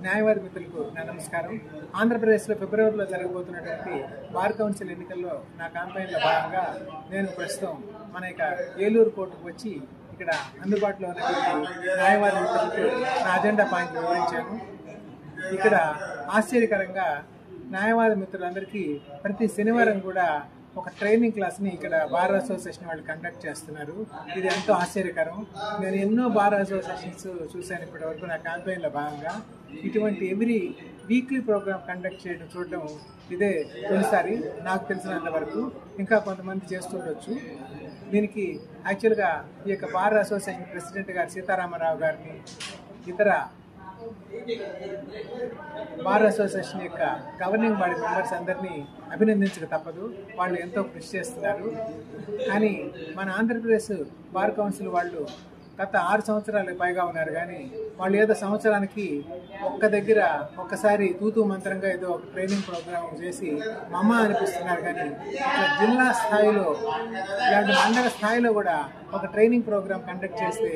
న్యాయవాది మిత్రులకు నా నమస్కారం. ఆంధ్రప్రదేశ్లో ఫిబ్రవరిలో జరగబోతున్నటువంటి బార్ కౌన్సిల్ ఎన్నికల్లో నా క్యాంపెయిన్లో భాగంగా నేను ప్రస్తుతం మన ఏలూరు కోర్టుకు వచ్చి ఇక్కడ అందుబాటులో ఉన్నటువంటి న్యాయవాది మిత్రులకు నా అజెండా పాయింట్ వివరించాను. ఇక్కడ ఆశ్చర్యకరంగా న్యాయవాది మిత్రులందరికీ ప్రతి శనివారం కూడా ఒక ట్రైనింగ్ క్లాస్ని ఇక్కడ బార్ అసోసియేషన్ వాళ్ళు కండక్ట్ చేస్తున్నారు. ఇది ఎంతో ఆశ్చర్యకరం. నేను ఎన్నో బార్ అసోసియేషన్స్ చూశాను ఇప్పటి వరకు నా క్యాంపెయిన్లో భాగంగా. ఇటువంటి ఎవ్రీ వీక్లీ ప్రోగ్రామ్ కండక్ట్ చూడడం ఇదే తొలిసారి నాకు తెలిసినంత వరకు. ఇంకా కొంతమంది చేస్తుండొచ్చు. దీనికి యాక్చువల్గా ఈ యొక్క బార్ అసోసియేషన్ ప్రెసిడెంట్ గారు సీతారామరావు గారిని, ఇతర బార్ అసోసియేషన్ యొక్క గవర్నింగ్ బాడీ మెంబర్స్ అందరినీ అభినందించక తప్పదు. వాళ్ళు ఎంతో కృషి చేస్తున్నారు. కానీ మన ఆంధ్రప్రదేశ్ బార్ కౌన్సిల్ వాళ్ళు గత 6 సంవత్సరాలకు పైగా ఉన్నారు. కానీ వాళ్ళు ఏదో సంవత్సరానికి ఒక్కసారి తూతూ మంత్రంగా ఏదో ఒక ట్రైనింగ్ ప్రోగ్రామ్ చేసి మమ్మ అనిపిస్తున్నారు. కానీ ఇట్లా జిల్లా స్థాయిలో ఇలాంటి మండల స్థాయిలో కూడా ఒక ట్రైనింగ్ ప్రోగ్రామ్ కండక్ట్ చేస్తే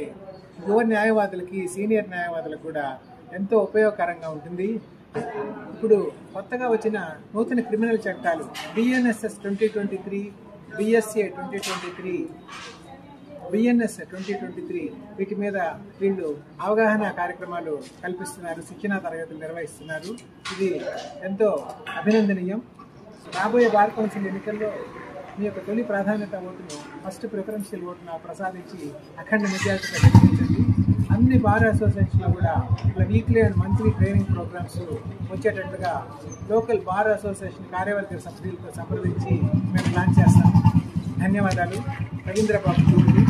యువ న్యాయవాదులకి, సీనియర్ న్యాయవాదులకు కూడా ఎంతో ఉపయోగకరంగా ఉంటుంది. ఇప్పుడు కొత్తగా వచ్చిన నూతన క్రిమినల్ చట్టాలు BNSS 2023, BSA 2023, BNS 2023 వీటి మీద వీళ్ళు అవగాహన కార్యక్రమాలు కల్పిస్తున్నారు, శిక్షణా తరగతులు నిర్వహిస్తున్నారు. ఇది ఎంతో అభినందనీయం. రాబోయే బార్ కౌన్సిల్ ఎన్నికల్లో మీ యొక్క తొలి ప్రాధాన్యత ఓటును, ఫస్ట్ ప్రిఫరెన్షియల్ ఓటును ప్రసాదించి అఖండ మెజారిటీగా గెలిపించండి. అన్ని బార్ అసోసియేషన్లో కూడా ఇలా weekly and monthly training programs వచ్చేటట్టుగా లోకల్ బార్ అసోసియేషన్ కార్యవర్గ సభ్యులతో సంప్రదించి మేము ప్లాన్ చేస్తాము. ధన్యవాదాలు. రవీంద్ర బాబు.